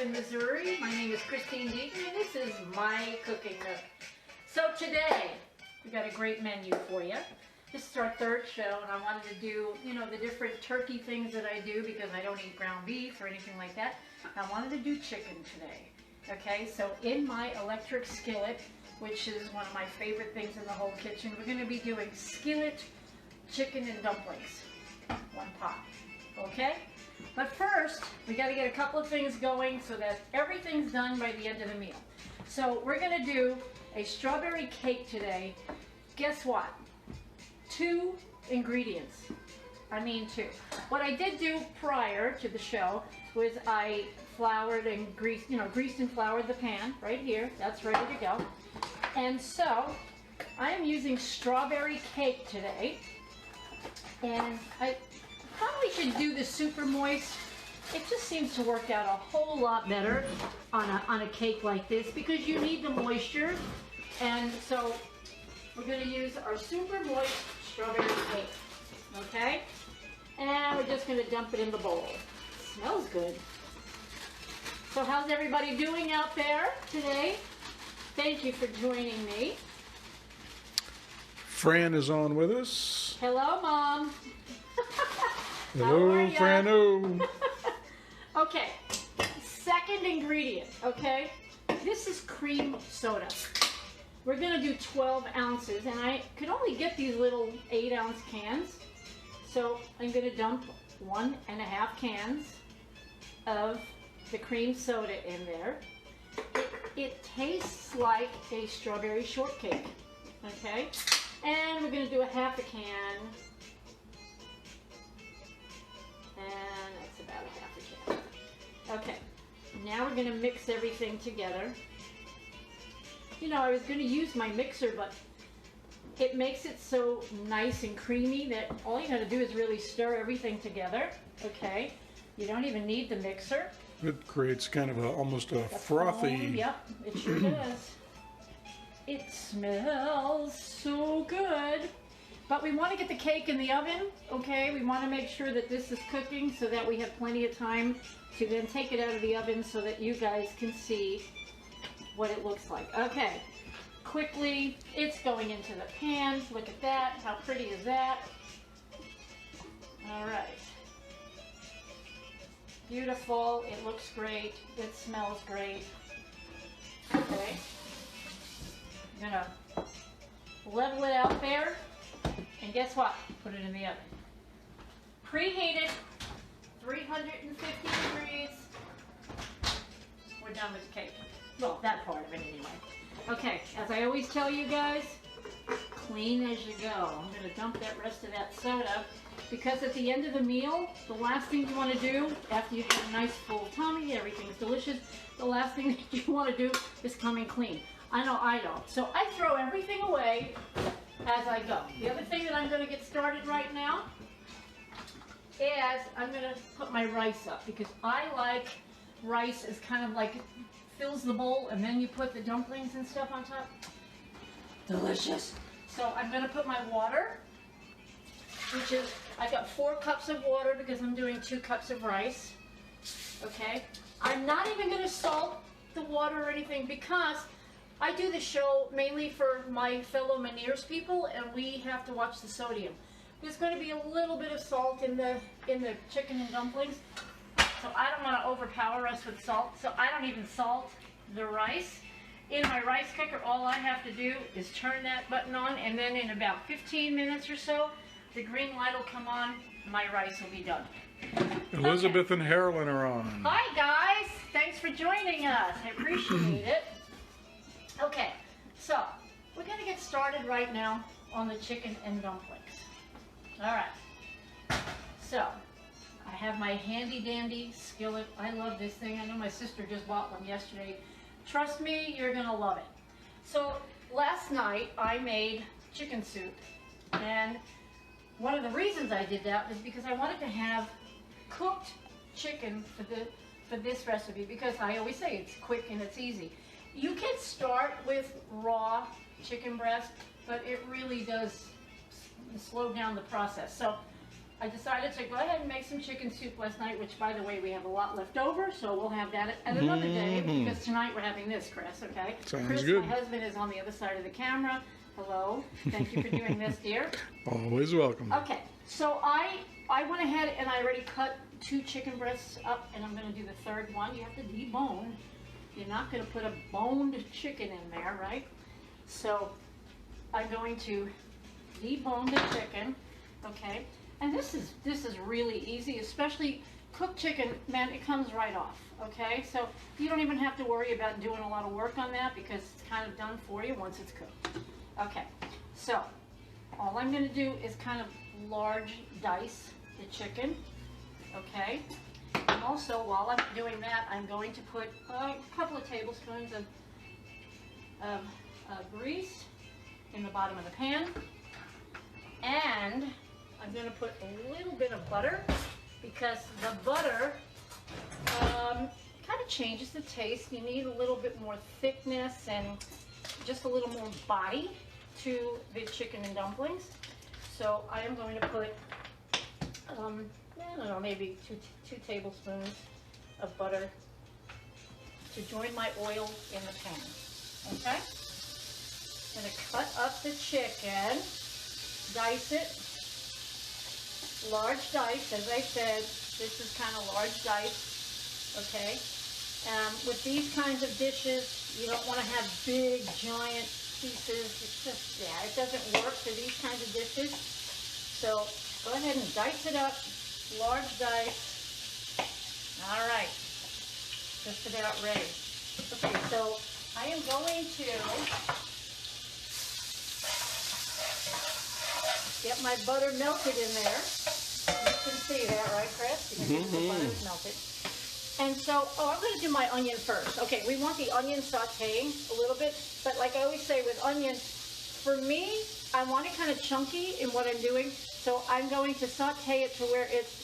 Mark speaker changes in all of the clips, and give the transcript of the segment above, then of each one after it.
Speaker 1: in Missouri. My name is Christine Deaton, and this is my Cooking Nook. So today, we got a great menu for you. This is our third show, and I wanted to do, the different turkey things that I do because I don't eat ground beef or anything like that. I wanted to do chicken today. Okay, so in my electric skillet, which is one of my favorite things in the whole kitchen, we're going to be doing skillet chicken and dumplings. One pot. Okay? But first, we got to get a couple of things going so that everything's done by the end of the meal. So we're going to do a strawberry cake today. Guess what? 2 ingredients. I mean 2. What I did do prior to the show was I floured and greased and floured the pan right here. That's ready to go. And so I am using strawberry cake today. And I probably should do the super moist. It just seems to work out a whole lot better on a cake like this because you need the moisture. And so we're going to use our super moist strawberry cake. Okay? And we're just going to dump it in the bowl. Smells good. So how's everybody doing out there today? Thank you for joining me.
Speaker 2: Fran is on with us.
Speaker 1: Hello, Mom.
Speaker 2: Hello, Frano.
Speaker 1: Okay, second ingredient, okay? This is cream soda. We're gonna do 12 ounces, and I could only get these little 8-ounce cans. So I'm gonna dump 1.5 cans of the cream soda in there. It tastes like a strawberry shortcake, okay? And we're gonna do 1/2 can. And that's about 1/2 can. Okay, now we're going to mix everything together. I was going to use my mixer, but it makes it so nice and creamy that all you got to do is really stir everything together. Okay, you don't even need the mixer.
Speaker 2: It creates kind of almost a frothy.
Speaker 1: Yep, it sure does. It smells so good. But we want to get the cake in the oven, okay? We want to make sure that this is cooking so that we have plenty of time to then take it out of the oven so that you guys can see what it looks like. Okay, quickly, it's going into the pan. Look at that. How pretty is that? All right. Beautiful. It looks great. It smells great. Okay. I'm going to level it out there. And guess what? Put it in the oven. Preheated, 350 degrees. We're done with the cake. Well, that part of it anyway. Okay, as I always tell you guys, clean as you go. I'm going to dump that rest of that soda because at the end of the meal, the last thing you want to do after you get a nice full tummy, everything's delicious, the last thing that you want to do is come and clean. I know I don't. So I throw everything away as I go. The other thing that I'm going to get started right now is I'm going to put my rice up because I like rice as kind of like fills the bowl and then you put the dumplings and stuff on top. Delicious. So I'm going to put my water, which is, I got 4 cups of water because I'm doing 2 cups of rice. Okay. I'm not even going to salt the water or anything because I do the show mainly for my fellow Meniere's people, and we have to watch the sodium. There's going to be a little bit of salt in the chicken and dumplings, so I don't want to overpower us with salt. So I don't even salt the rice. In my rice cooker, all I have to do is turn that button on, and then in about 15 minutes or so, the green light will come on. My rice will be done.
Speaker 2: Elizabeth and Harlan are on.
Speaker 1: Hi guys, thanks for joining us. I appreciate it. Okay, so we're going to get started right now on the chicken and dumplings. All right, so I have my handy dandy skillet. I love this thing. I know my sister just bought one yesterday. Trust me, you're going to love it. So last night I made chicken soup, and one of the reasons I did that was because I wanted to have cooked chicken for this recipe because I always say it's quick and it's easy. You can start with raw chicken breast, but it really does slow down the process. So I decided to go ahead and make some chicken soup last night, which, by the way, we have a lot left over, so we'll have that at another day, because tonight we're having this, Chris, okay?
Speaker 2: Sounds
Speaker 1: Chris,
Speaker 2: good.
Speaker 1: my husband, is on the other side of the camera. Hello. Thank you for doing this, dear.
Speaker 2: Always welcome.
Speaker 1: Okay, so I went ahead and I already cut 2 chicken breasts up, and I'm going to do the third one. You have to debone. You're not going to put a boned chicken in there, right? So I'm going to debone the chicken, okay? And this is really easy, especially cooked chicken, man, it comes right off, okay? So you don't even have to worry about doing a lot of work on that because it's kind of done for you once it's cooked. Okay, so all I'm going to do is kind of large dice the chicken, okay? And also, while I'm doing that, I'm going to put a couple of tablespoons of grease in the bottom of the pan, and I'm going to put a little bit of butter, because the butter kind of changes the taste. You need a little bit more thickness and just a little more body to the chicken and dumplings. So I am going to put, I don't know, maybe two tablespoons of butter to join my oil in the pan. Okay? I'm going to cut up the chicken, dice it. Large dice, as I said, this is kind of large dice, okay? With these kinds of dishes, you don't want to have big, giant pieces. It's just, yeah, it doesn't work for these kinds of dishes. So go ahead and dice it up, large dice. All right, just about ready. Okay, so I am going to get my butter melted in there. You can see that, right, Chris? You can see the butter is melted. And so, I'm going to do my onion first. Okay, we want the onion sauteing a little bit, but like I always say with onions, for me, I want it kind of chunky in what I'm doing, so I'm going to saute it to where it's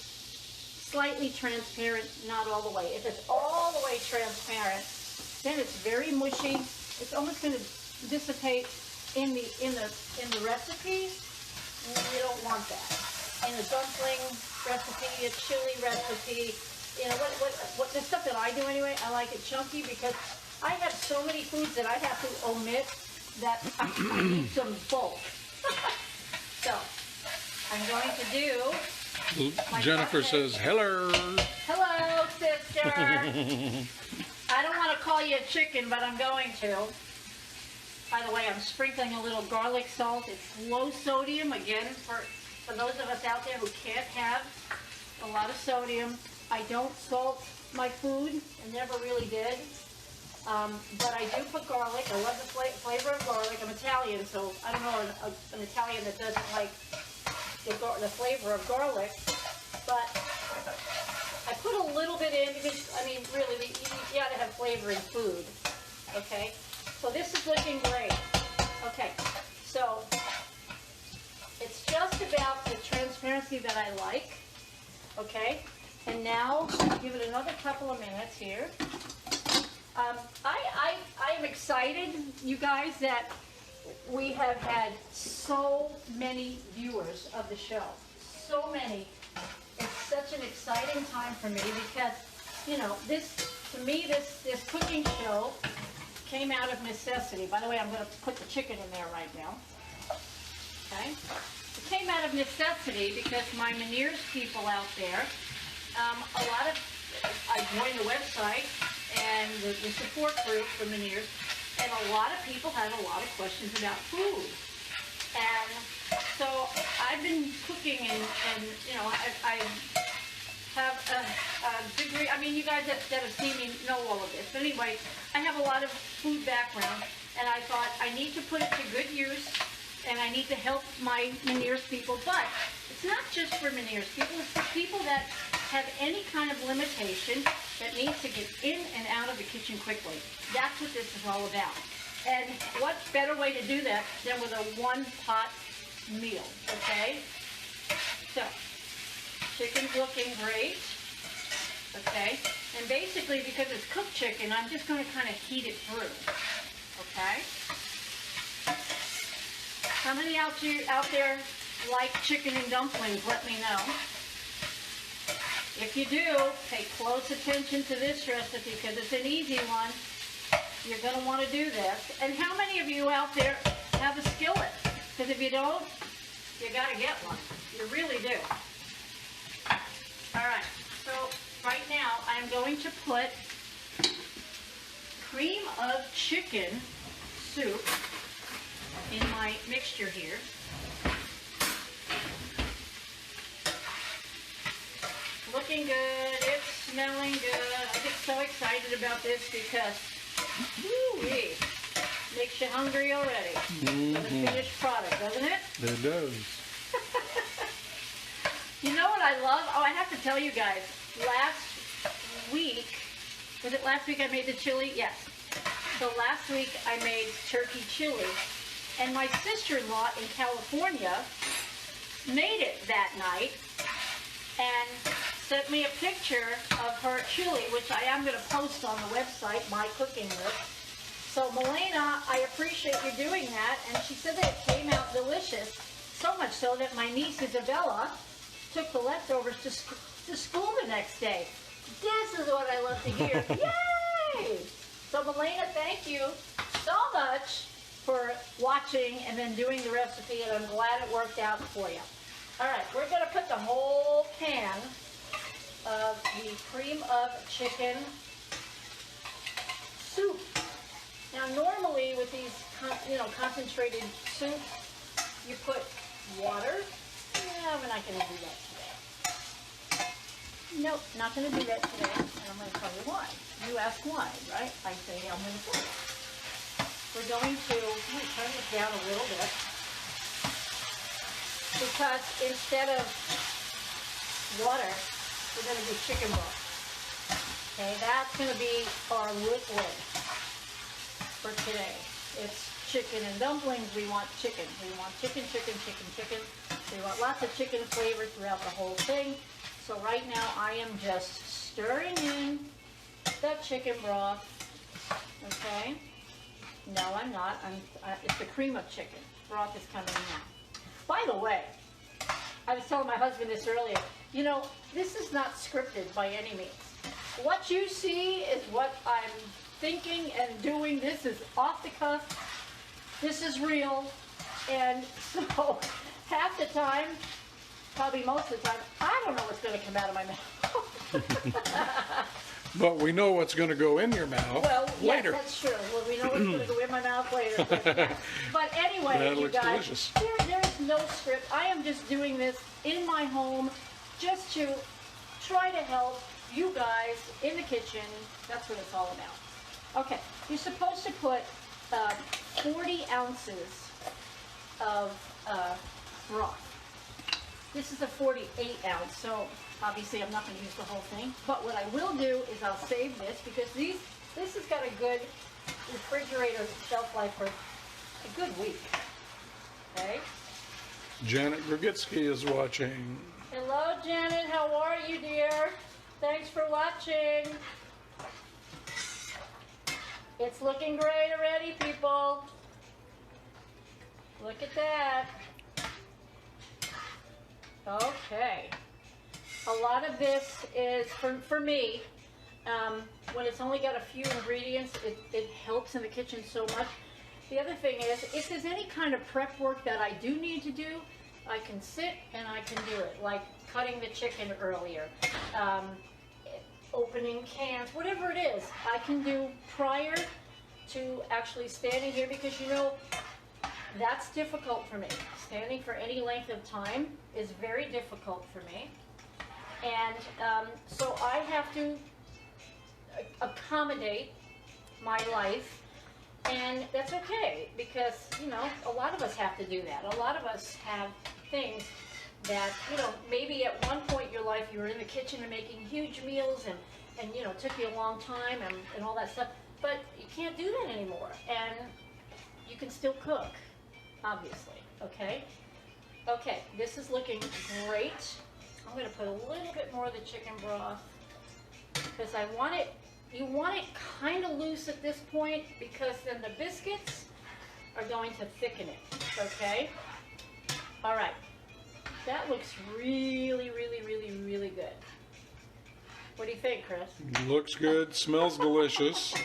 Speaker 1: slightly transparent, not all the way. If it's all the way transparent, then it's very mushy. It's almost going to dissipate in the recipe. You don't want that. In a dumpling recipe, a chili recipe, you know, what the stuff that I do anyway, I like it chunky because I have so many foods that I have to omit that I need some bulk. So, I'm going to do...
Speaker 2: Jennifer says, hello.
Speaker 1: Hello, sister. I don't want to call you a chicken, but I'm going to. By the way, I'm sprinkling a little garlic salt. It's low sodium, again, for those of us out there who can't have a lot of sodium. I don't salt my food, and never really did. But I do put garlic. I love the flavor of garlic. I'm Italian, so I don't know an Italian that doesn't like the flavor of garlic. But I put a little bit in because, I mean, really, you gotta have flavor in food. Okay? So this is looking great. Okay, so it's just about the transparency that I like. Okay, and now give it another couple of minutes here. I am excited, you guys, that we have had so many viewers of the show. So many. It's such an exciting time for me because, you know, to me, this cooking show came out of necessity. By the way, I'm going to put the chicken in there right now. Okay? It came out of necessity because my Meniere's people out there, I joined the website and the support group for Meniere's, and a lot of people had a lot of questions about food. And so I've been cooking and you know, I have a degree, I mean, you guys that have seen me know all of this. But anyway, I have a lot of food background, and I thought I need to put it to good use, and I need to help my Meniere's people. But it's not just for Meniere's people, it's for people that have any kind of limitation that needs to get in and out of the kitchen quickly. That's what this is all about. And what better way to do that than with a one-pot meal, okay? So, chicken's looking great, okay? And basically, because it's cooked chicken, I'm just going to kind of heat it through, okay? How many out there like chicken and dumplings? Let me know. If you do, pay close attention to this recipe because it's an easy one. You're going to want to do this. And how many of you out there have a skillet? Because if you don't, you got to get one. You really do. All right, so right now I'm going to put cream of chicken soup in my mixture here. Looking good, it's smelling good. I get so excited about this because, woo-wee, makes you hungry already. For the finished product, doesn't it?
Speaker 2: It does.
Speaker 1: You know what I love? Oh, I have to tell you guys, last week, was it last week I made the chili? Yes. So last week I made turkey chili, and my sister-in-law in California made it that night and sent me a picture of her chili, which I am going to post on the website, my Cooking Nook. So Milena, I appreciate you doing that, and she said that it came out delicious, so much so that my niece Isabella took the leftovers to school the next day. This is what I love to hear. Yay! So Milena, thank you so much for watching and then doing the recipe, and I'm glad it worked out for you. All right, we're going to put the whole can of the cream of chicken soup. Now normally with these concentrated soups, you put water. No, we're not going to do that today. Nope, not going to do that today, and I'm going to tell you why. You ask why, right? I say I'm going to tell you. We're going to turn this down a little bit because instead of water, we're going to do chicken broth. Okay, that's going to be our liquid for today. It's chicken and dumplings. We want chicken. We want chicken, chicken, chicken, chicken. We want lots of chicken flavor throughout the whole thing. So right now I am just stirring in that chicken broth. Okay? No, I'm not. It's the cream of chicken. Broth is coming now. By the way, I was telling my husband this earlier. You know, this is not scripted by any means. What you see is what I'm thinking and doing. This is off the cuff. This is real. And so half the time, probably most of the time, I don't know what's going to come out of my mouth.
Speaker 2: But we know what's going to go in your mouth later.
Speaker 1: Yes, that's true. Well, we know what's going to go in my mouth later. But anyway,
Speaker 2: That
Speaker 1: you
Speaker 2: looks
Speaker 1: guys,
Speaker 2: delicious.
Speaker 1: there is no script. I am just doing this in my home just to try to help you guys in the kitchen. That's what it's all about. Okay, you're supposed to put 40 ounces of broth. This is a 48 ounce, so obviously I'm not going to use the whole thing. But what I will do is I'll save this because this has got a good refrigerator shelf life for a good week. Okay?
Speaker 2: Janet Grogitsky is watching.
Speaker 1: Hello, Janet. How are you, dear? Thanks for watching. It's looking great already, people. Look at that. Okay. A lot of this is, for me, when it's only got a few ingredients, it helps in the kitchen so much. The other thing is, if there's any kind of prep work that I do need to do, I can sit and I can do it, like cutting the chicken earlier, opening cans, whatever it is, I can do prior to actually standing here because, you know, that's difficult for me. Standing for any length of time is very difficult for me. And so I have to accommodate my life, and that's okay because, you know, a lot of us have to do that. A lot of us have things that, you know, maybe at one point in your life you were in the kitchen and making huge meals and you know, it took you a long time and all that stuff, but you can't do that anymore, and you can still cook, obviously, okay? Okay, this is looking great. I'm going to put a little bit more of the chicken broth because I want it, you want it kind of loose at this point because then the biscuits are going to thicken it, okay? All right, that looks really, really, really, really good. What do you think, Chris?
Speaker 2: Looks good, smells delicious.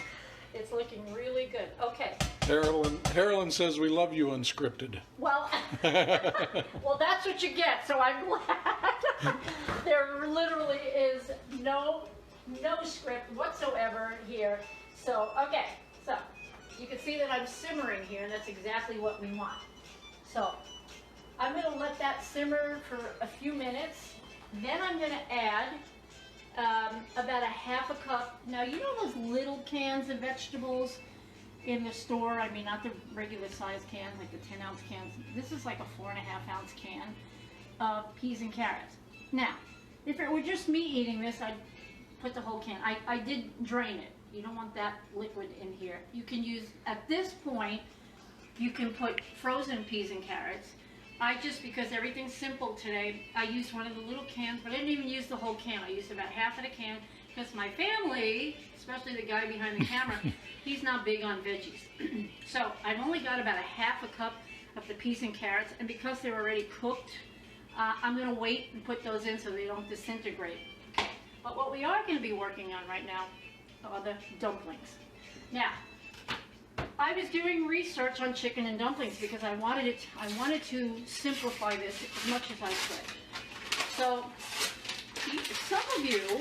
Speaker 1: It's looking really good. Okay.
Speaker 2: Carolyn says we love you unscripted.
Speaker 1: Well, well, that's what you get, so I'm glad. There literally is no script whatsoever here. So, okay, so you can see that I'm simmering here, and that's exactly what we want. So, I'm going to let that simmer for a few minutes. Then I'm going to add about a half a cup. Now, you know those little cans of vegetables in the store? I mean, not the regular size cans, like the 10-ounce cans. This is like a 4.5-ounce can of peas and carrots. Now, if it were just me eating this, I'd put the whole can. I did drain it. You don't want that liquid in here. You can use, at this point, you can put frozen peas and carrots. Because everything's simple today, I used one of the little cans, but I didn't even use the whole can. I used about half of the can, because my family, especially the guy behind the camera, he's not big on veggies. So I've only got about a half a cup of the peas and carrots, and because they're already cooked, I'm going to wait and put those in so they don't disintegrate. Okay. But what we are going to be working on right now are the dumplings. Now, I was doing research on chicken and dumplings because I wanted to simplify this as much as I could. So, some of you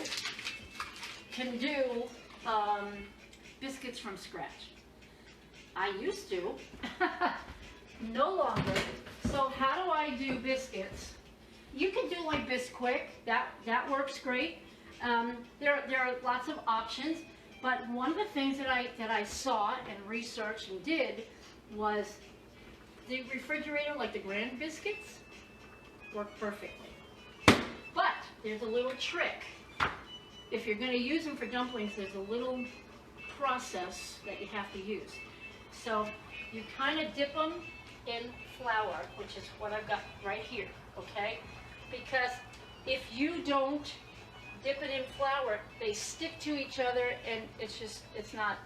Speaker 1: can do biscuits from scratch. I used to, no longer. So how do I do biscuits? You can do like Bisquick, that works great. There are lots of options. But one of the things that I saw and researched and did was the refrigerator, like the Grand biscuits, work perfectly. But there's a little trick. If you're going to use them for dumplings, there's a little process that you have to use. So you kind of dip them in flour, which is what I've got right here, okay? Because if you don't dip it in flour, they stick to each other, and it's not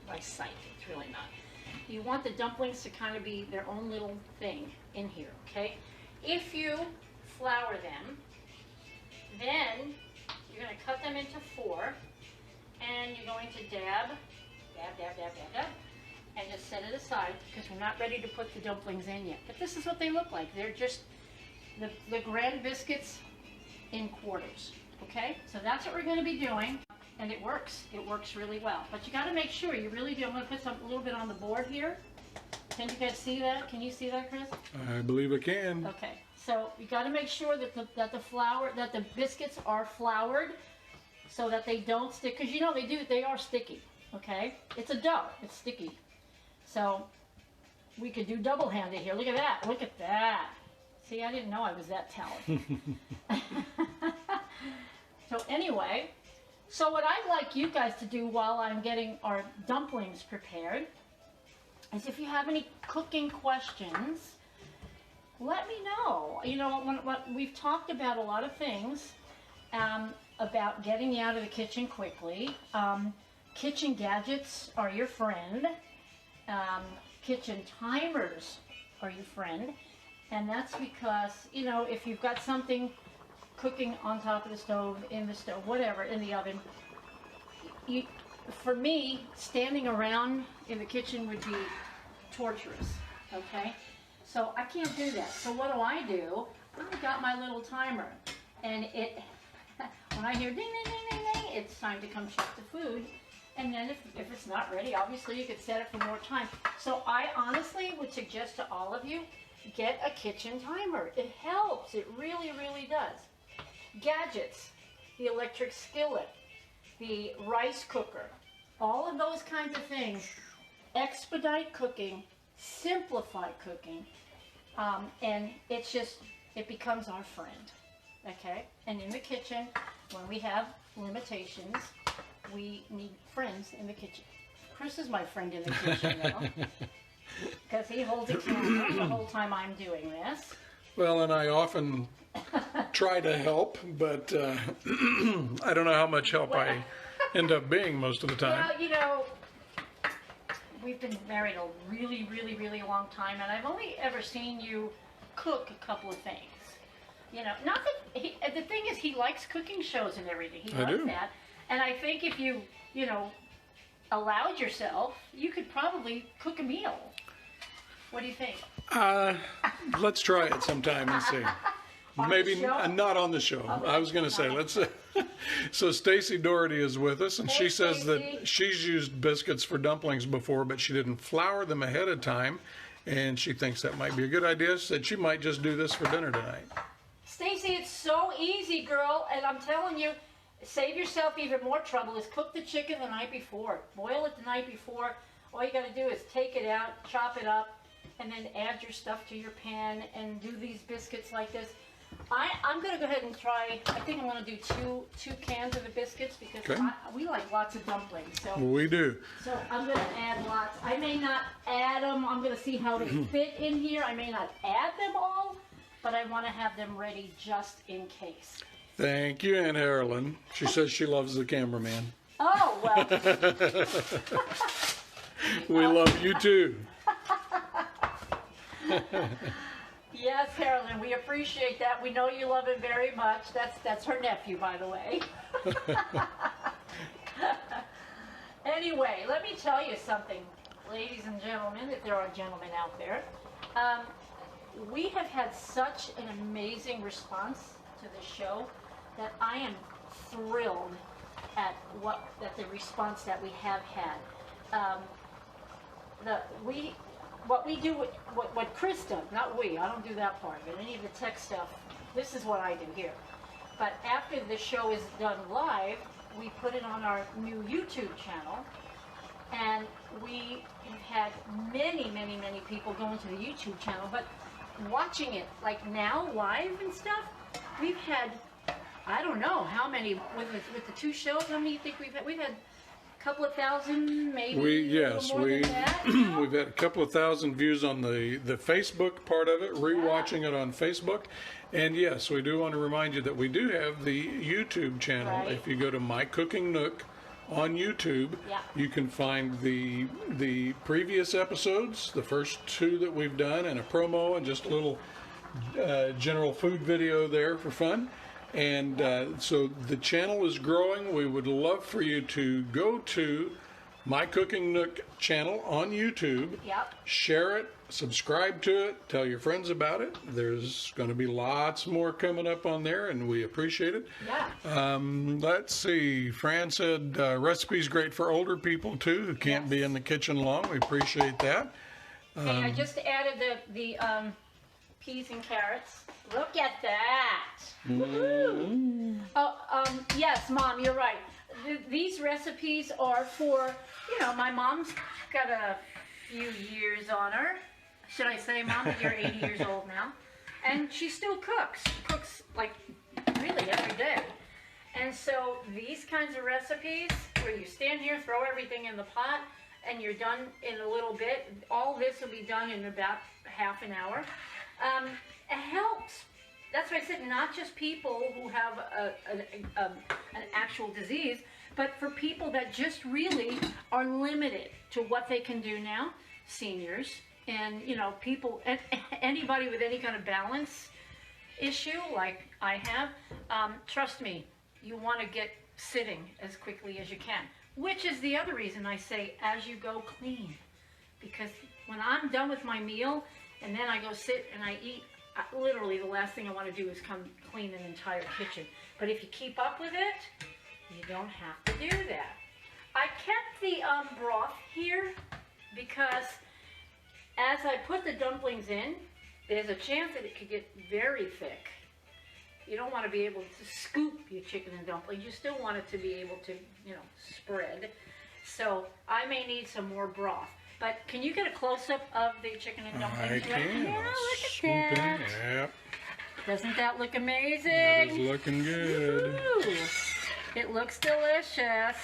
Speaker 1: by sight. It's really not. You want the dumplings to kind of be their own little thing in here, okay? If you flour them, then you're going to cut them into 4, and you're going to dab, and just set it aside because we're not ready to put the dumplings in yet. But this is what they look like. They're just the Grand biscuits in quarters, okay? So that's what we're going to be doing, and it works. It works really well. But you got to make sure you really do. I'm going to put a little bit on the board here. Can you guys see that? Can you see that, Chris?
Speaker 2: I believe I can.
Speaker 1: Okay. So you got to make sure that the biscuits are floured so that they don't stick, because you know they are sticky. Okay? It's a dough. It's sticky. So we could do double-handed here. Look at that. Look at that. See, I didn't know I was that talented. So anyway, so what I'd like you guys to do while I'm getting our dumplings prepared is if you have any cooking questions, let me know. You know, we've talked about a lot of things about getting you out of the kitchen quickly. Kitchen gadgets are your friend. Kitchen timers are your friend. And that's because, you know, if you've got something cooking on top of the stove, in the stove, whatever, in the oven, for me, standing around in the kitchen would be torturous, okay? So I can't do that. So what do? I've got my little timer, and when I hear ding, ding, ding, ding, ding, it's time to come check the food. And then if it's not ready, obviously you could set it for more time. So I honestly would suggest to all of you, get a kitchen timer. It helps. It really, really does. Gadgets, the electric skillet, the rice cooker, all of those kinds of things expedite cooking, simplify cooking, and it becomes our friend, okay? And in the kitchen, when we have limitations, we need friends in the kitchen. Chris is my friend in the kitchen now, because he holds a camera the whole time I'm doing this.
Speaker 2: Well, and I often try to help, but I don't know how much help I end up being most of the time.
Speaker 1: Well, you know, we've been married a really, really, really long time, and I've only ever seen you cook a couple of things. You know, not that the thing is, he likes cooking shows and everything. He
Speaker 2: I
Speaker 1: loves
Speaker 2: do.
Speaker 1: that. And I think if you allowed yourself, you could probably cook a meal. What do you think?
Speaker 2: Let's try it sometime and see.
Speaker 1: On
Speaker 2: Maybe
Speaker 1: the show?
Speaker 2: not on the show.
Speaker 1: Okay.
Speaker 2: I was going to say, let's. So Stacy Doherty is with us, and
Speaker 1: Hey,
Speaker 2: she says
Speaker 1: Stacy.
Speaker 2: that she's used biscuits for dumplings before, but she didn't flour them ahead of time, and she thinks that might be a good idea. Said she might just do this for dinner tonight.
Speaker 1: Stacy, it's so easy, girl. And I'm telling you, save yourself even more trouble is cook the chicken the night before. Boil it the night before. All you got to do is take it out, chop it up, and then add your stuff to your pan and do these biscuits like this. I'm going to go ahead and try, I think I'm going to do two cans of the biscuits because
Speaker 2: Okay.
Speaker 1: we like lots of dumplings. So
Speaker 2: We do.
Speaker 1: I'm going to add lots. I may not add them. I'm going to see how they fit in here. I may not add them all, but I want to have them ready just in case.
Speaker 2: Thank you, Aunt Carolyn. She says she loves the cameraman.
Speaker 1: Oh, well,
Speaker 2: We love you too.
Speaker 1: yes, Carolyn, we appreciate that. We know you love him very much. That's her nephew, by the way. Anyway, let me tell you something, ladies and gentlemen, if there are gentlemen out there. We have had such an amazing response to the show that I am thrilled at the response that we have had. What we do, what Chris does, not we, I don't do that part of it, any of the tech stuff, this is what I do here. But after the show is done live, we put it on our new YouTube channel, and we have had many people going to the YouTube channel, but watching it, like now, live and stuff, we've had, I don't know how many, with the two shows, how many do you think we've had? We've had a couple of thousand, maybe a little more than that.
Speaker 2: We've had a couple of thousand views on the Facebook part of it, rewatching it on Facebook. And yes, we do want to remind you that we do have the YouTube channel.
Speaker 1: Right.
Speaker 2: If you go to My Cooking Nook on YouTube,
Speaker 1: Yeah.
Speaker 2: you can find the previous episodes, the first two that we've done, and a promo and just a little general food video there for fun. And so the channel is growing. We would love for you to go to My Cooking Nook channel on YouTube.
Speaker 1: Yep.
Speaker 2: Share it, subscribe to it, tell your friends about it. There's going to be lots more coming up on there, and we appreciate it.
Speaker 1: Yeah.
Speaker 2: Let's see. Fran said recipes great for older people too who can't be in the kitchen long. We appreciate that.
Speaker 1: Hey, I just added the peas and carrots. Look at that. Woohoo! Oh, yes, Mom, you're right. These recipes are for, my mom's got a few years on her. Should I say, Mom, you're 80 years old now? And she still cooks. She cooks, like, really every day. And so these kinds of recipes, where you stand here, throw everything in the pot, and you're done in a little bit. All this will be done in about half an hour. It helps. That's why I said not just people who have an actual disease, but for people that just really are limited to what they can do now, seniors, and people, anybody with any kind of balance issue like I have. Trust me, you want to get sitting as quickly as you can, which is the other reason I say as you go clean, because when I'm done with my meal and then I go sit and I eat, literally the last thing I want to do is come clean an entire kitchen. But if you keep up with it, you don't have to do that. I kept the broth here because as I put the dumplings in, there's a chance that it could get very thick. You don't want to be able to scoop your chicken and dumplings. You still want it to be able to, spread. So I may need some more broth. But can you get a close-up of the chicken and dumplings?
Speaker 2: I
Speaker 1: right
Speaker 2: can.
Speaker 1: now?
Speaker 2: I'll
Speaker 1: Look
Speaker 2: swoop
Speaker 1: at
Speaker 2: in.
Speaker 1: that.
Speaker 2: Yep.
Speaker 1: Doesn't that look amazing?
Speaker 2: That is looking good.
Speaker 1: Ooh, it looks delicious.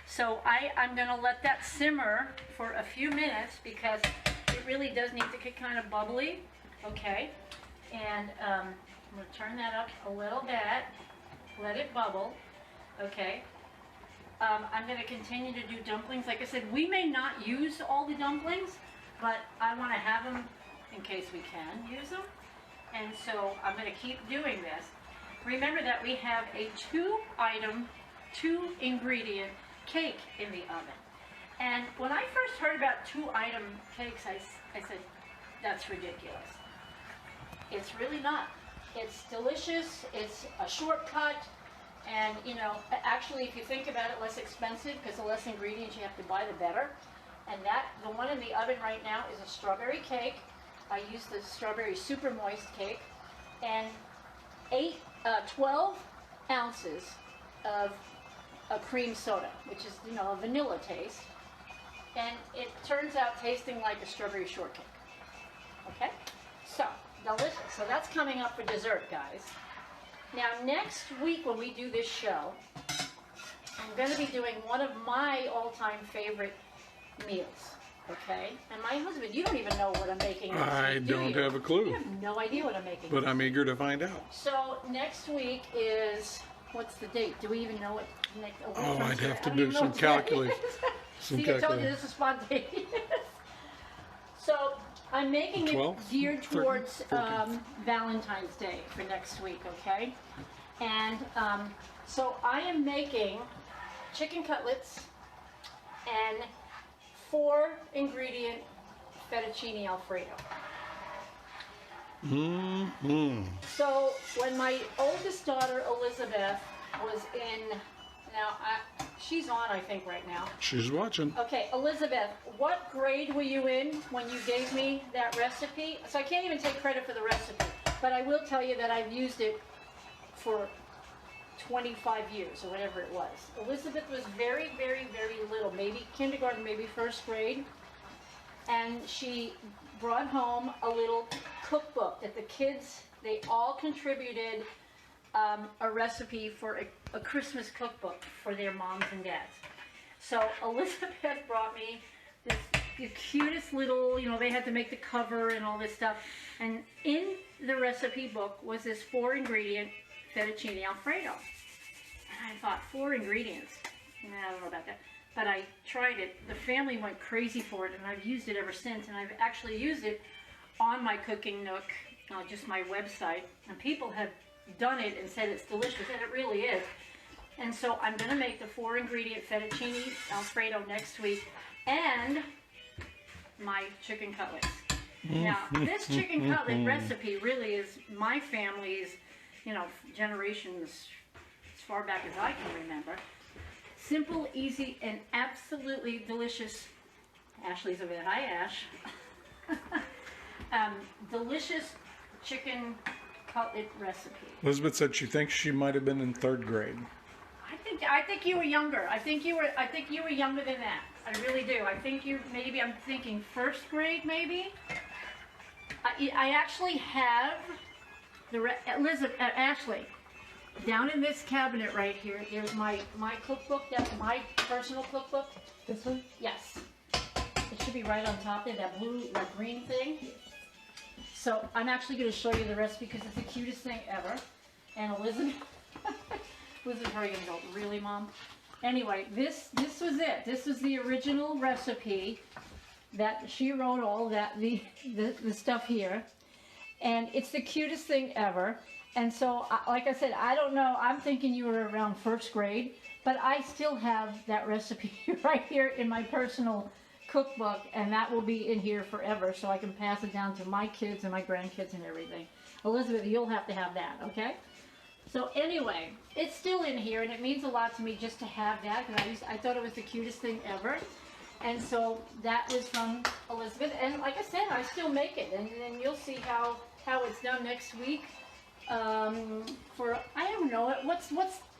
Speaker 1: So I'm going to let that simmer for a few minutes because it really does need to get kind of bubbly. Okay. And I'm going to turn that up a little bit. Let it bubble. Okay. I'm going to continue to do dumplings. Like I said, we may not use all the dumplings, but I want to have them in case we can use them. And so I'm going to keep doing this. Remember that we have a 2-item, 2-ingredient cake in the oven. And when I first heard about 2-item cakes, I said, that's ridiculous. It's really not. It's delicious, it's a shortcut, and you know, actually if you think about it, less expensive, because the less ingredients you have to buy, the better. And the one in the oven right now is a strawberry cake. I use the strawberry super moist cake, and 12 ounces of a cream soda, which is, you know, a vanilla taste, and it turns out tasting like a strawberry shortcake. Okay, so delicious. So that's coming up for dessert, guys. Now next week when we do this show, I'm going to be doing one of my all-time favorite meals. Okay, and my husband, you don't even know what I'm making next
Speaker 2: I
Speaker 1: week,
Speaker 2: don't have a clue.
Speaker 1: You have no idea what I'm making.
Speaker 2: But I'm eager to find out.
Speaker 1: So next week is, what's the date? Do we even know what next?
Speaker 2: Oh, I'd have to do some calculation.
Speaker 1: See, I told you this is spontaneous. So I'm making it
Speaker 2: 12th?
Speaker 1: geared
Speaker 2: 13th?
Speaker 1: towards
Speaker 2: 14th.
Speaker 1: Valentine's Day for next week, okay? And so I am making chicken cutlets and 4-ingredient fettuccine Alfredo.
Speaker 2: Mm-hmm.
Speaker 1: So when my oldest daughter Elizabeth was in, she's on I think right now.
Speaker 2: She's watching.
Speaker 1: Okay, Elizabeth, what grade were you in when you gave me that recipe? So I can't even take credit for the recipe, but I will tell you that I've used it for 25 years or whatever it was. Elizabeth was very, very, very little, maybe kindergarten, maybe first grade, and she brought home a little cookbook that the kids, they all contributed a recipe for a Christmas cookbook for their moms and dads. So Elizabeth brought me the cutest little, you know, they had to make the cover and all this stuff, and in the recipe book was this 4-ingredient fettuccine Alfredo. And I thought, 4 ingredients? I don't know about that. But I tried it. The family went crazy for it, and I've used it ever since. And I've actually used it on my Cooking Nook, just my website. And people have done it and said it's delicious, and it really is. And so I'm going to make the 4-ingredient fettuccine Alfredo next week, and my chicken cutlets. Now, this chicken cutlet recipe really is my family's, you know, generations as far back as I can remember. Simple, easy, and absolutely delicious. Ashley's over there. Hi, Ash. Delicious chicken cutlet recipe.
Speaker 2: Elizabeth said she thinks she might have been in 3rd grade.
Speaker 1: I think you were younger. I think you were younger than that. I really do. I think I'm thinking 1st grade maybe. I actually have Elizabeth, Ashley, down in this cabinet right here, there's my cookbook. That's my personal cookbook.
Speaker 3: This one?
Speaker 1: Yes. It should be right on top there, that green thing. So I'm actually going to show you the recipe because it's the cutest thing ever. And Elizabeth was probably going to go, really, Mom? Anyway, this was it. This was the original recipe that she wrote all that, the stuff here. And it's the cutest thing ever. And so, like I said, I don't know. I'm thinking you were around 1st grade, but I still have that recipe right here in my personal cookbook, and that will be in here forever, so I can pass it down to my kids and my grandkids and everything. Elizabeth, you'll have to have that, okay? So anyway, it's still in here, and it means a lot to me just to have that, because I thought it was the cutest thing ever. And so that was from Elizabeth, and like I said, I still make it, and then you'll see how it's done next week. For, I don't know, what's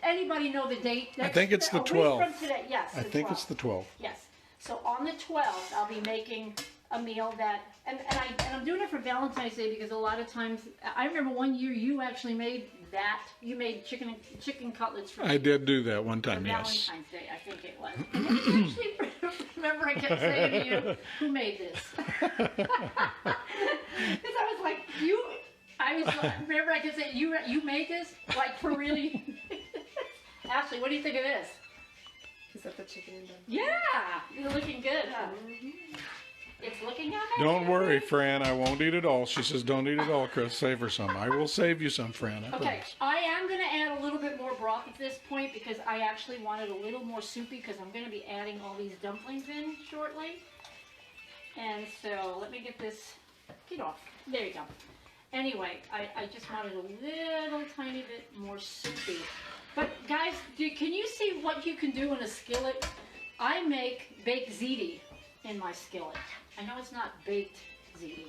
Speaker 1: anybody know the date?
Speaker 2: I think it's the 12th.
Speaker 1: A week from today, yes.
Speaker 2: I think it's the 12th.
Speaker 1: Yes. So on the 12th, I'll be making a meal that, and I'm doing it for Valentine's Day because a lot of times, I remember one year you actually made that. You made chicken cutlets for
Speaker 2: I did do that one time,
Speaker 1: Valentine's
Speaker 2: yes.
Speaker 1: Day, I think it was. And I actually remember I kept saying to you, who made this? Because I was like, remember I kept saying, you made this? Like, for really? Ashley, what do you think of this?
Speaker 3: Is that the chicken in there?
Speaker 1: Yeah, you're looking good. Huh? It's looking amazing.
Speaker 2: Don't worry, Fran. I won't eat it all. She says, don't eat it all, Chris. Save her some. I will save you some, Fran. I
Speaker 1: Okay,
Speaker 2: promise.
Speaker 1: I am going to add a little bit more broth at this point because I actually want it a little more soupy because I'm going to be adding all these dumplings in shortly. And so let me get this, get off. There you go. Anyway, I just want it a little tiny bit more soupy. But guys, can you see what you can do in a skillet? I make baked ziti in my skillet. I know it's not baked ziti,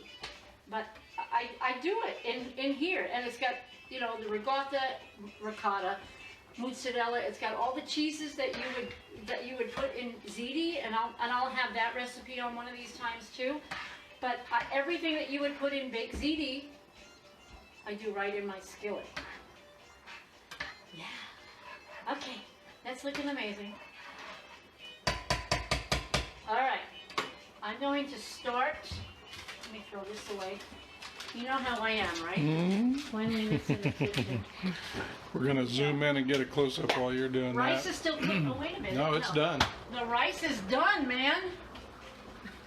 Speaker 1: but I do it in here. And it's got, you know, the ricotta, mozzarella. It's got all the cheeses that you would put in ziti, and I'll have that recipe on one of these times too. But everything that you would put in baked ziti, I do right in my skillet. Yeah. Okay, that's looking amazing. All right, I'm going to start. Let me throw this away. You know how I am, right?
Speaker 2: Mm-hmm.
Speaker 1: 20 minutes in the kitchen.
Speaker 2: We're going to zoom in and get a close-up while you're doing
Speaker 1: Rice
Speaker 2: that.
Speaker 1: is still cooking. Oh, wait a minute.
Speaker 2: No, it's done.
Speaker 1: The rice is done, man.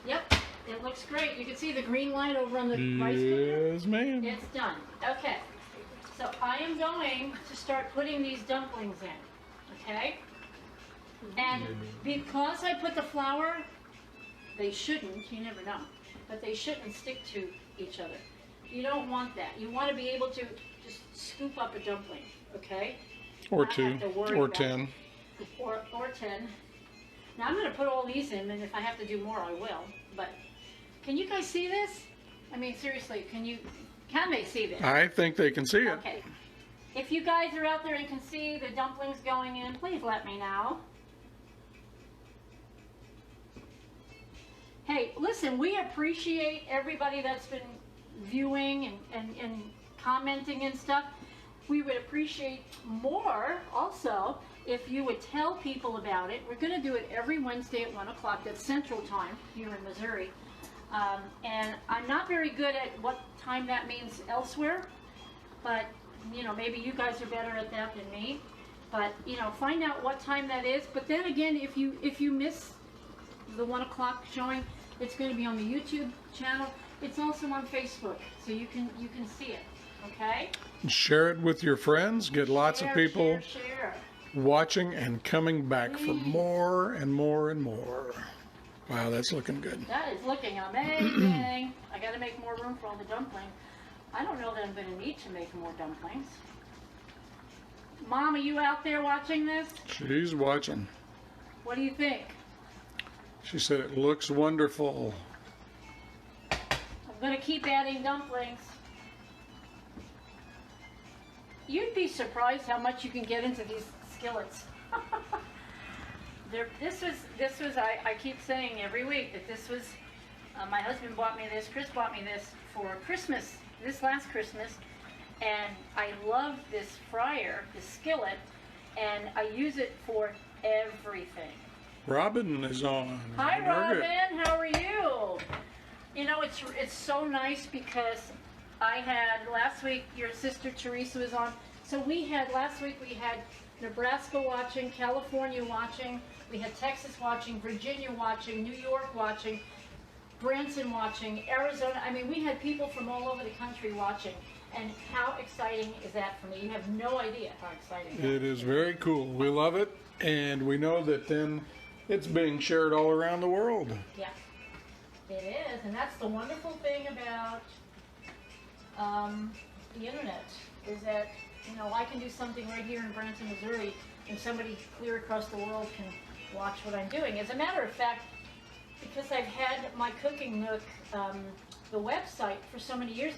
Speaker 1: Yep, it looks great. You can see the green light over on the rice cooker.
Speaker 2: Yes, ma'am.
Speaker 1: It's done. Okay, so I am going to start putting these dumplings in, okay? And because I put the flour, they shouldn't, you never know, but they shouldn't stick to each other. You don't want that. You want to be able to just scoop up a dumpling, okay?
Speaker 2: Or
Speaker 1: Not
Speaker 2: two,
Speaker 1: have to worry
Speaker 2: or
Speaker 1: about
Speaker 2: 10.
Speaker 1: it. Or 10. Now I'm going to put all these in, and if I have to do more, I will. But can you guys see this? I mean, seriously, can they see this?
Speaker 2: I think they can see it.
Speaker 1: Okay. If you guys are out there and can see the dumplings going in, please let me know. Hey, listen, we appreciate everybody that's been viewing and commenting and stuff. We would appreciate more also if you would tell people about it. We're going to do it every Wednesday at 1 o'clock. That's Central Time here in Missouri. And I'm not very good at what time that means elsewhere, but you know, maybe you guys are better at that than me. But you know, find out what time that is. But then again, if you miss the 1 o'clock showing, it's going to be on the YouTube channel. It's also on Facebook, so you can see it. Okay.
Speaker 2: Share it with your friends. Get lots of people
Speaker 1: share.
Speaker 2: watching and coming back for more and more and more. Wow, that's looking good.
Speaker 1: That is looking amazing. I got to make more room for all the dumplings. I don't know that I'm going to need to make more dumplings. Mom, are you out there watching this?
Speaker 2: She's watching.
Speaker 1: What do you think?
Speaker 2: She said it looks wonderful.
Speaker 1: I'm going to keep adding dumplings. You'd be surprised how much you can get into these skillets. This was I keep saying every week that this was, my husband bought me this, Chris bought me this for Christmas, this last Christmas, and I love this fryer, this skillet, and I use it for everything.
Speaker 2: Robin is on.
Speaker 1: Hi
Speaker 2: Margaret.
Speaker 1: Robin, how are you? You know, it's so nice because I had, last week, your sister Teresa was on, so last week we had Nebraska watching, California watching, we had Texas watching, Virginia watching, New York watching, Branson watching, Arizona. I mean, we had people from all over the country watching. And how exciting is that for me? You have no idea how exciting that is.
Speaker 2: It is very cool. We love it, and we know that then it's being shared all around the world.
Speaker 1: Yeah, it is. And that's the wonderful thing about the internet, is that, you know, I can do something right here in Branson, Missouri, and somebody clear across the world can watch what I'm doing. As a matter of fact, because I've had my Cooking Nook, the website, for so many years,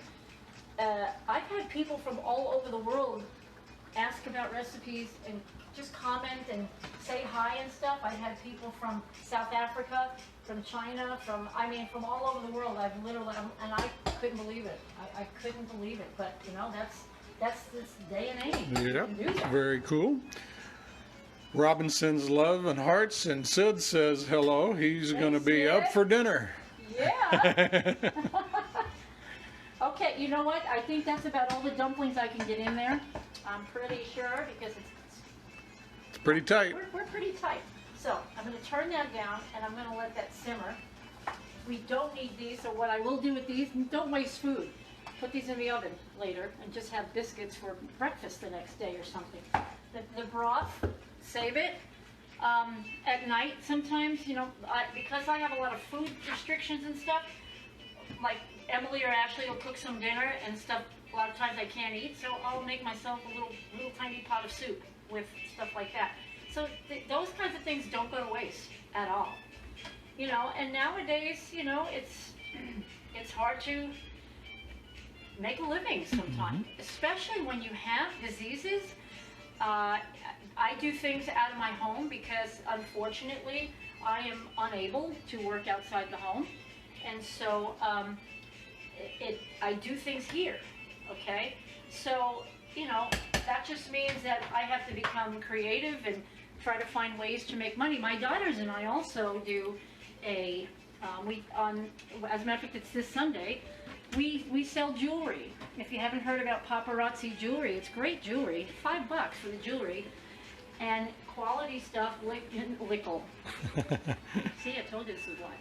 Speaker 1: I've had people from all over the world ask about recipes and just comment and say hi and stuff. I've had people from South Africa, from China, from all over the world. I've literally, and I couldn't believe it. I couldn't believe it. But you know, that's this day and age.
Speaker 2: Yep, very cool. Robin sends love and hearts, and Sid says hello. He's going to be up for dinner.
Speaker 1: Yeah. Okay, you know what? I think that's about all the dumplings I can get in there. I'm pretty sure, because
Speaker 2: It's pretty tight.
Speaker 1: we're pretty tight. So I'm going to turn that down, and I'm going to let that simmer we don't need these, so what I will do with these, don't waste food. Put these in the oven later and just have biscuits for breakfast the next day or something. The broth, save it. At night sometimes, you know, because I have a lot of food restrictions and stuff, like Emily or Ashley will cook some dinner and stuff, a lot of times I can't eat, so I'll make myself a little tiny pot of soup with stuff like that. So those kinds of things don't go to waste at all. You know, and nowadays, you know, it's hard to make a living sometimes, especially when you have diseases. I do things out of my home because unfortunately I am unable to work outside the home, and so I do things here, okay? So, you know, that just means that I have to become creative and try to find ways to make money. My daughters and I also do as a matter of fact, it's this Sunday, we sell jewelry. If you haven't heard about paparazzi jewelry, it's great jewelry, $5 for the jewelry, and quality stuff, nickel. See, I told you this is why.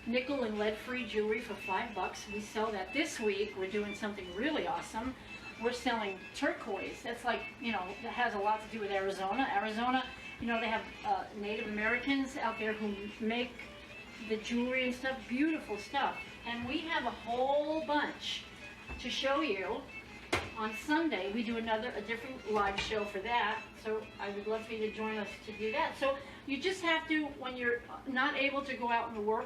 Speaker 1: Nickel and lead-free jewelry for $5. We sell that this week. We're doing something really awesome. We're selling turquoise. That's like, you know, that has a lot to do with Arizona. Arizona, you know, they have Native Americans out there who make the jewelry and stuff, beautiful stuff. And we have a whole bunch to show you. On Sunday, we do a different live show for that. So I would love for you to join us to do that. So you just have to, when you're not able to go out and work,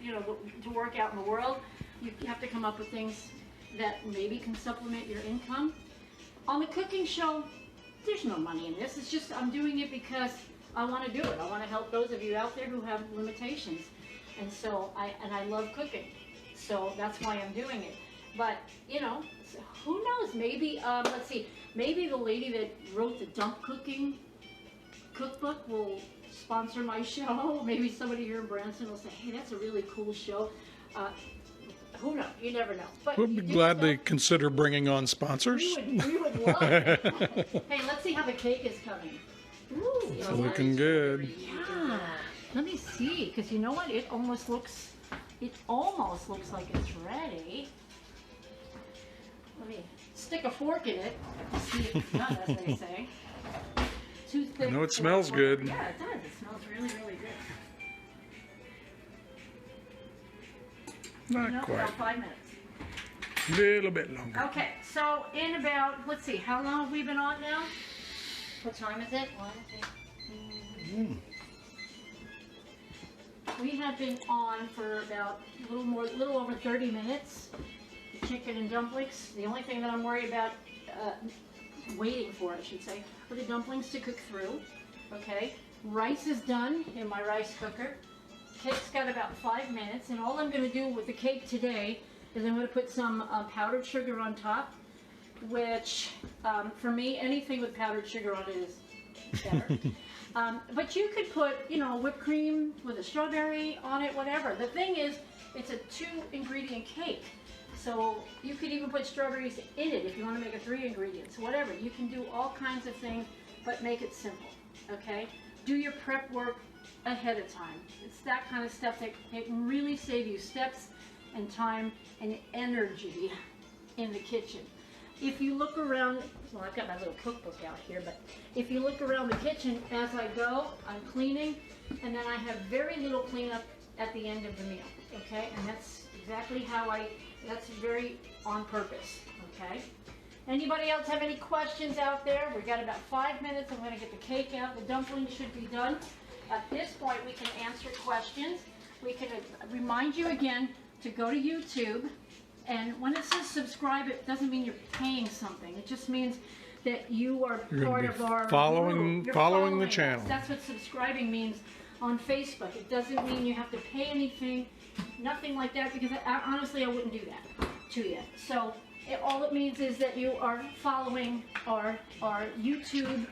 Speaker 1: you know, to work out in the world, you have to come up with things that maybe can supplement your income. On the cooking show, there's no money in this. It's just I'm doing it because I want to do it. I want to help those of you out there who have limitations. And so I love cooking. So that's why I'm doing it. But, you know, who knows? Maybe, let's see, maybe the lady that wrote the dump cooking cookbook will sponsor my show. Maybe somebody here in Branson will say, hey, that's a really cool show. Who knows? You never know. But
Speaker 2: We'll be glad to consider bringing on sponsors.
Speaker 1: We would love it. Hey, let's see how the cake is coming. Ooh,
Speaker 2: it's looking good.
Speaker 1: Yeah. Let me see, because you know what? It almost looks like it's ready. Let me stick a fork in it to see if it's done, as they say. Too thick.
Speaker 2: I know it smells good.
Speaker 1: Yeah, it does. It smells really, really good.
Speaker 2: Not quite.
Speaker 1: About 5 minutes.
Speaker 2: A little bit longer.
Speaker 1: Okay, so in about, let's see, how long have we been on now? What time is it? 1, 2, We have been on for about a little over 30 minutes. Chicken and dumplings. The only thing that I'm worried about, waiting for, I should say, are the dumplings to cook through. Okay, rice is done in my rice cooker. Cake's got about 5 minutes, and all I'm going to do with the cake today is I'm going to put some powdered sugar on top, which for me, anything with powdered sugar on it is better. But you could put, you know, whipped cream with a strawberry on it, whatever. The thing is, it's a 2-ingredient cake. So you could even put strawberries in it if you want to make it 3 ingredients, whatever. You can do all kinds of things, but make it simple, okay? Do your prep work ahead of time. It's that kind of stuff that can really save you steps and time and energy in the kitchen. If you look around, well, I've got my little cookbook out here, but if you look around the kitchen as I go, I'm cleaning, and then I have very little cleanup at the end of the meal, okay? And that's exactly how that's very on purpose, okay? Anybody else have any questions out there? We've got about 5 minutes. I'm going to get the cake out. The dumplings should be done. At this point, we can answer questions. We can remind you again to go to YouTube. And when it says subscribe, it doesn't mean you're paying something. It just means that you are part of our
Speaker 2: following the
Speaker 1: us.
Speaker 2: channel.
Speaker 1: That's what subscribing means on Facebook. It doesn't mean you have to pay anything, nothing like that, because honestly, I wouldn't do that to you. So all it means is that you are following our YouTube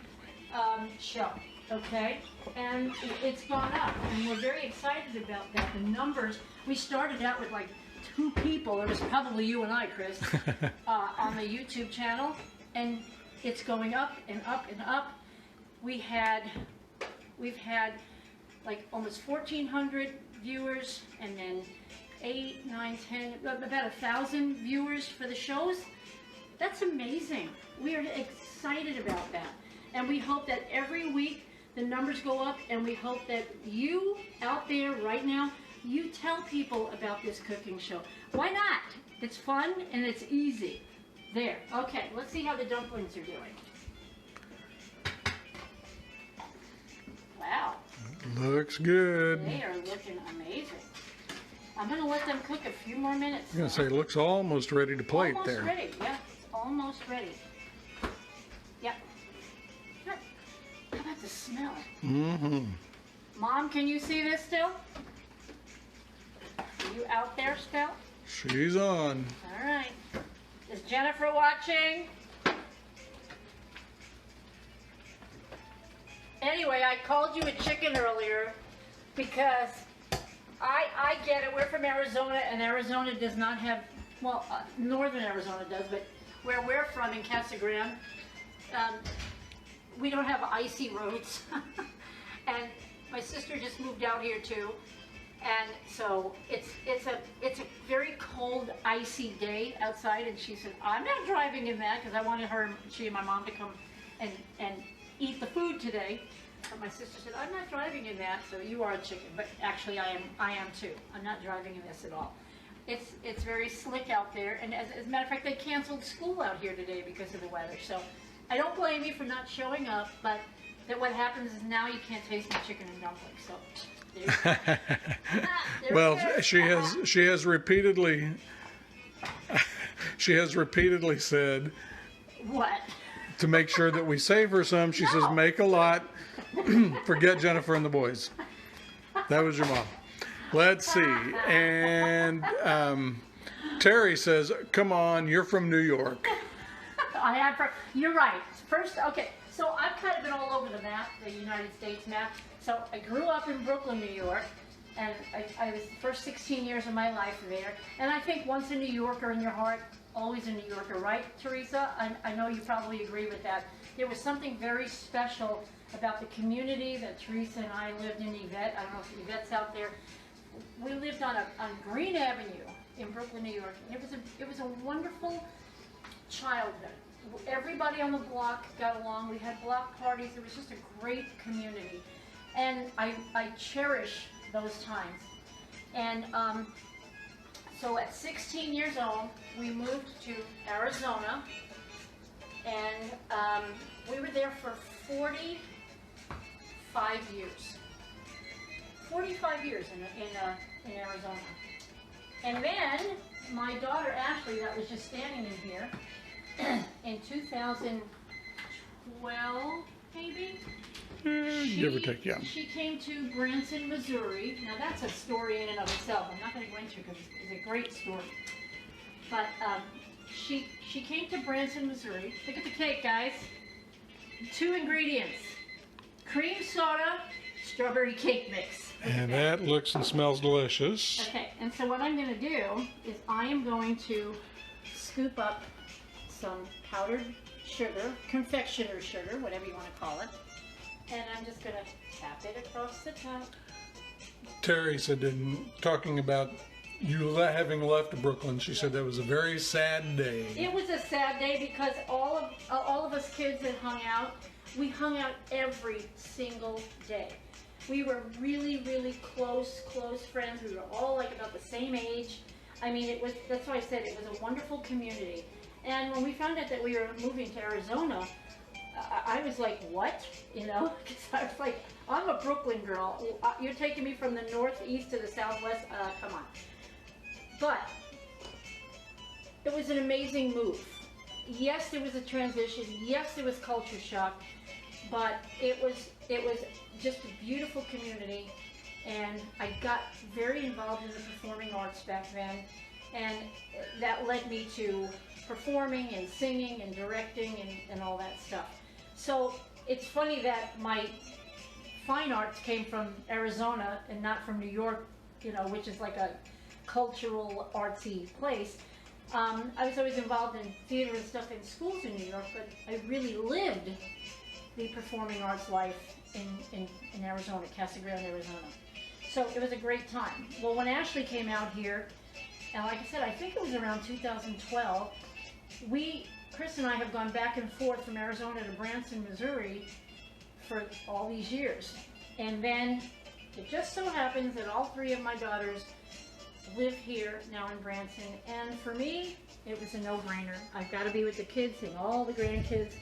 Speaker 1: show, okay? And it's gone up, and we're very excited about that. The numbers, we started out with like 2 people. It was probably you and I, Chris, on the YouTube channel, and it's going up and up and up. We've had like almost 1,400 viewers, and then 8, 9, 10, about 1,000 viewers for the shows. That's amazing. We are excited about that. And we hope that every week the numbers go up, and we hope that you out there right now, you tell people about this cooking show. Why not? It's fun and it's easy. There. Okay, let's see how the dumplings are doing. Wow.
Speaker 2: Looks good.
Speaker 1: They are looking amazing. I'm going to let them cook a few more minutes.
Speaker 2: I'm going to say it looks almost ready to plate
Speaker 1: almost
Speaker 2: there.
Speaker 1: Almost ready, yeah. Almost ready. Yep. How about the smell?
Speaker 2: Mm-hmm.
Speaker 1: Mom, can you see this still? Are you out there still?
Speaker 2: She's on.
Speaker 1: All right. Is Jennifer watching? Anyway, I called you a chicken earlier because I get it. We're from Arizona, and Arizona does not have, well, northern Arizona does, but where we're from in Casa Grande, we don't have icy roads. And my sister just moved out here too, and so it's a very cold, icy day outside. And she said, "I'm not driving in that," because I wanted she and my mom to come and eat the food today. But my sister said, "I'm not driving in that." So you are a chicken, but actually I am too. I'm not driving in this at all. It's very slick out there, and as a matter of fact, they canceled school out here today because of the weather. So I don't blame you for not showing up, but that what happens is now you can't taste my chicken and dumplings. So there
Speaker 2: well, she has repeatedly said
Speaker 1: what?
Speaker 2: To make sure that we save her some. She says make a lot. Forget Jennifer and the boys. That was your mom. Let's see. And Terry says, "Come on, you're from New York."
Speaker 1: You're right. First, okay. So I've kind of been all over the map, the United States map. So I grew up in Brooklyn, New York, and I was the first 16 years of my life there. And I think once a New Yorker in your heart, always a New Yorker, right, Teresa? I know you probably agree with that. There was something very special about the community that Teresa and I lived in. Yvette, I don't know if Yvette's out there. We lived on Green Avenue in Brooklyn, New York. And it was a wonderful childhood. Everybody on the block got along. We had block parties. It was just a great community. And I cherish those times. And so at 16 years old, we moved to Arizona. And we were there for 45 years. 45 years in Arizona. And then my daughter Ashley, that was just standing in here, in 2012, maybe?
Speaker 2: Give or take, yeah.
Speaker 1: She came to Branson, Missouri. Now that's a story in and of itself. I'm not going to go into it because it's a great story. But she came to Branson, Missouri. Look at the cake, guys. 2 ingredients. Cream soda, strawberry cake mix.
Speaker 2: And that looks and smells delicious.
Speaker 1: Okay, and so what I'm going to do is I am going to scoop up some powdered sugar, confectioner sugar, whatever you want to call it. And I'm just going to tap it across the top.
Speaker 2: Terry said, talking about you having left Brooklyn, she said that was a very sad day.
Speaker 1: It was a sad day because all of us kids that hung out, we hung out every single day. We were really, really close friends. We were all like about the same age. I mean, that's why I said it was a wonderful community. And when we found out that we were moving to Arizona, I was like, what? You know, because I was like, I'm a Brooklyn girl. You're taking me from the northeast to the southwest? Come on. But it was an amazing move. Yes, there was a transition. Yes, there was culture shock. But it was just a beautiful community. And I got very involved in the performing arts back then. And that led me to performing and singing and directing and all that stuff. So it's funny that my fine arts came from Arizona and not from New York, you know, which is like a cultural artsy place. I was always involved in theater and stuff in schools in New York, but I really lived the performing arts life in Arizona, Casa Grande, Arizona. So it was a great time. Well, when Ashley came out here, and like I said, I think it was around 2012, Chris and I have gone back and forth from Arizona to Branson, Missouri for all these years. And then it just so happens that all three of my daughters live here now in Branson. And for me, it was a no-brainer. I've got to be with the kids and all the grandkids.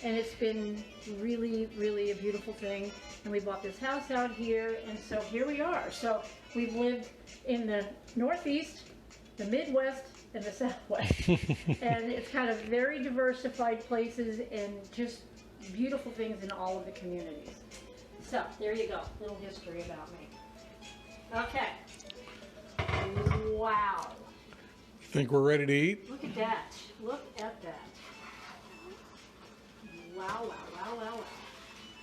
Speaker 1: And it's been really, really a beautiful thing. And we bought this house out here, and so here we are. So we've lived in the Northeast, the Midwest, and the Southwest. And it's kind of very diversified places and just beautiful things in all of the communities. So there you go, little history about me. Okay. Wow.
Speaker 2: Think we're ready to eat?
Speaker 1: Look at that. Look at that. Wow, wow, wow, wow, wow.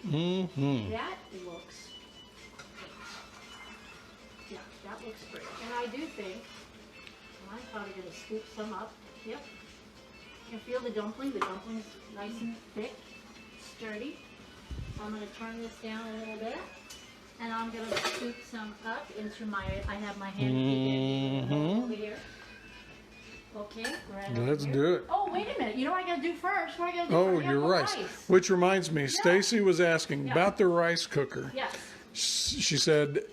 Speaker 2: Mm-hmm.
Speaker 1: That looks great. Yeah, that looks great. And I do think, I'm probably going to scoop some up. Yep. You can feel the dumpling. The dumpling's nice and thick, sturdy. So I'm going to turn this down a little bit. And I'm going to scoop some up into I have my hand over here. Okay,
Speaker 2: let's do it.
Speaker 1: Oh, wait a minute. You know what I got to do first? What I got to do
Speaker 2: Oh,
Speaker 1: first?
Speaker 2: your rice. Which reminds me, Stacy was asking about the rice cooker.
Speaker 1: Yes.
Speaker 2: She said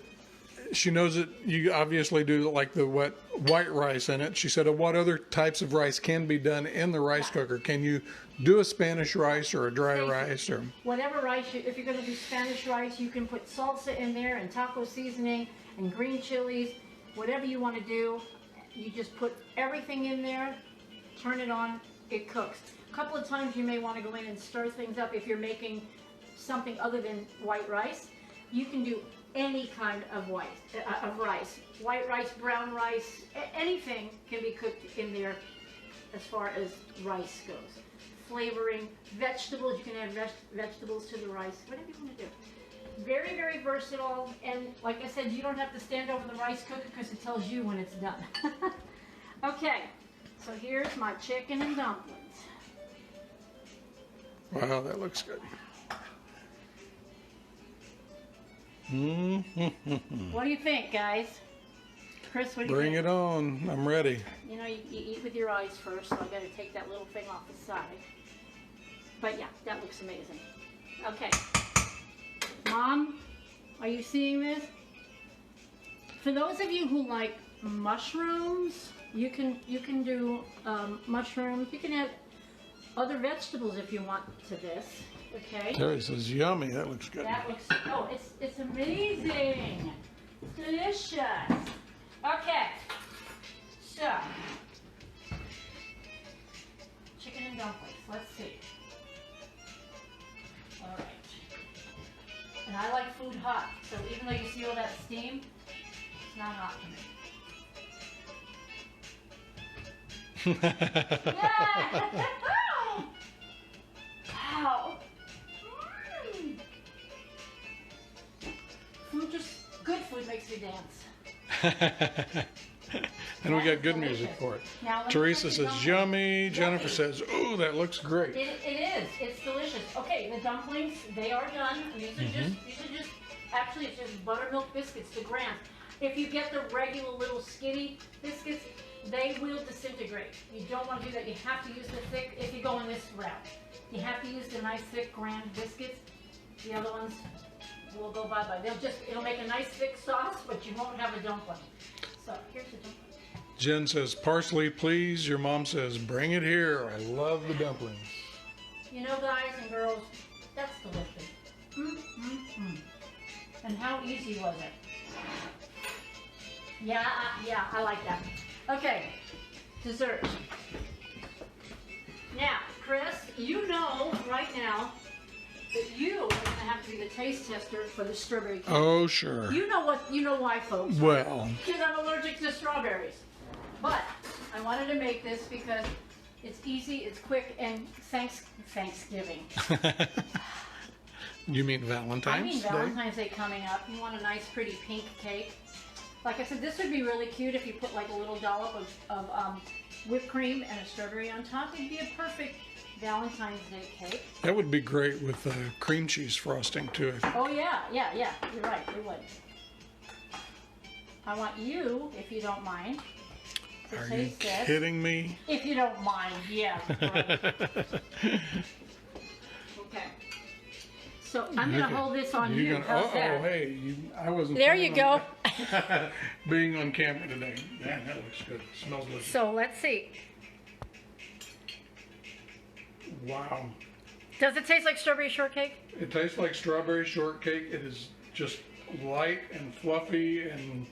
Speaker 2: she knows that you obviously do like the white rice in it. She said, what other types of rice can be done in the rice cooker? Can you do a Spanish rice or a dry rice? Or
Speaker 1: whatever rice, if you're going to do Spanish rice, you can put salsa in there and taco seasoning and green chilies, whatever you want to do. You just put everything in there, turn it on, it cooks. A couple of times you may want to go in and stir things up if you're making something other than white rice. You can do any kind of rice. White rice, brown rice, anything can be cooked in there as far as rice goes. Flavoring, vegetables, you can add vegetables to the rice, whatever you want to do. Very, very versatile, and like I said, you don't have to stand over the rice cooker because it tells you when it's done. Okay, so here's my chicken and dumplings.
Speaker 2: Wow, that looks good. Mm-hmm.
Speaker 1: What do you think, guys? Chris, what do you
Speaker 2: Bring
Speaker 1: think?
Speaker 2: it on. I'm ready.
Speaker 1: You know, you eat with your eyes first, so I got to take that little thing off the side. But yeah, that looks amazing. Okay. Mom, are you seeing this? For those of you who like mushrooms, you can do mushrooms. You can add other vegetables if you want to this. Okay.
Speaker 2: Terry says, yummy. That looks good.
Speaker 1: That looks. Oh, it's amazing. Delicious. Okay. So, chicken and dumplings. Let's see. All right. And I like food hot, so even though you see all that steam, it's not hot to me. Yeah! Wow! Good food makes me dance.
Speaker 2: And we got good music for it.
Speaker 1: Now,
Speaker 2: Teresa says, yummy. Jennifer says, oh, that looks great.
Speaker 1: It is. It's delicious. Okay, the dumplings, they are done. These are just, actually it's just buttermilk biscuits, the Graham. If you get the regular little skinny biscuits, they will disintegrate. You don't want to do that. You have to use the thick, if you go in this route. You have to use the nice thick Graham biscuits. The other ones will go bye-bye. It'll make a nice thick sauce, but you won't have a dumpling. So here's the dumpling.
Speaker 2: Jen says, parsley, please. Your mom says, bring it here. I love the dumplings.
Speaker 1: You know, guys and girls, that's delicious. And how easy was it? Yeah, I like that. Okay, dessert. Now, Chris, you know right now that you are going to have to be the taste tester for the strawberry cake.
Speaker 2: Oh, sure.
Speaker 1: You know why, folks.
Speaker 2: Well.
Speaker 1: Because I'm allergic to strawberries. But I wanted to make this because it's easy, it's quick, and Thanksgiving.
Speaker 2: You mean Valentine's Day?
Speaker 1: Valentine's Day coming up. You want a nice, pretty pink cake. Like I said, this would be really cute if you put like a little dollop of whipped cream and a strawberry on top. It'd be a perfect Valentine's Day cake.
Speaker 2: That would be great with cream cheese frosting too.
Speaker 1: Oh yeah. You're right. It would. I want you, if you don't mind, to
Speaker 2: Are you
Speaker 1: taste this.
Speaker 2: kidding me?
Speaker 1: If you don't mind, yeah. Right. Okay. So I'm going to hold this on you. How's that?
Speaker 2: Hey, I wasn't.
Speaker 1: There you go.
Speaker 2: Being on camera today. Man, that looks good. It smells delicious.
Speaker 1: So let's see.
Speaker 2: Wow.
Speaker 1: Does it taste like strawberry shortcake?
Speaker 2: It tastes like strawberry shortcake. It is just light and fluffy and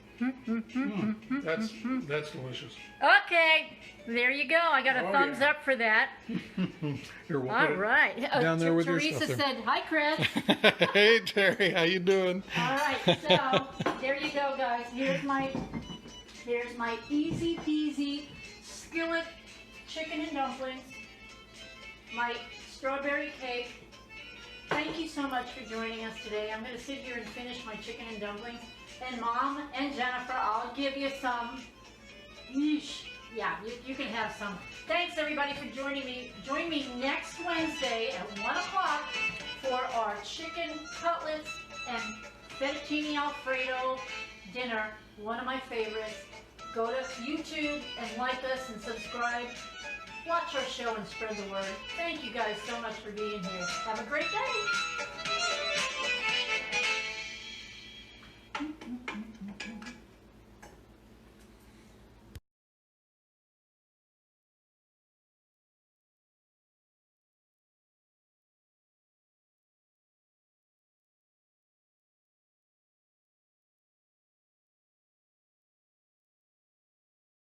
Speaker 2: that's delicious.
Speaker 1: Okay, there you go. I got a thumbs up for that.
Speaker 2: Here, we'll
Speaker 1: All
Speaker 2: put it
Speaker 1: right.
Speaker 2: down there with your
Speaker 1: Teresa
Speaker 2: stuff there.
Speaker 1: said, "Hi, Chris."
Speaker 2: Hey Terry, how you doing?
Speaker 1: All right, so there you go, guys. Here's my easy peasy skillet chicken and dumplings. My strawberry cake. Thank you so much for joining us today. I'm going to sit here and finish my chicken and dumplings. And Mom and Jennifer, I'll give you some. Yeesh. Yeah, you can have some. Thanks everybody for joining me. Join me next Wednesday at 1 o'clock for our chicken cutlets and fettuccine alfredo dinner. One of my favorites. Go to YouTube and like us and subscribe. Watch our show and spread the word. Thank you guys so much for being here. Have a great day.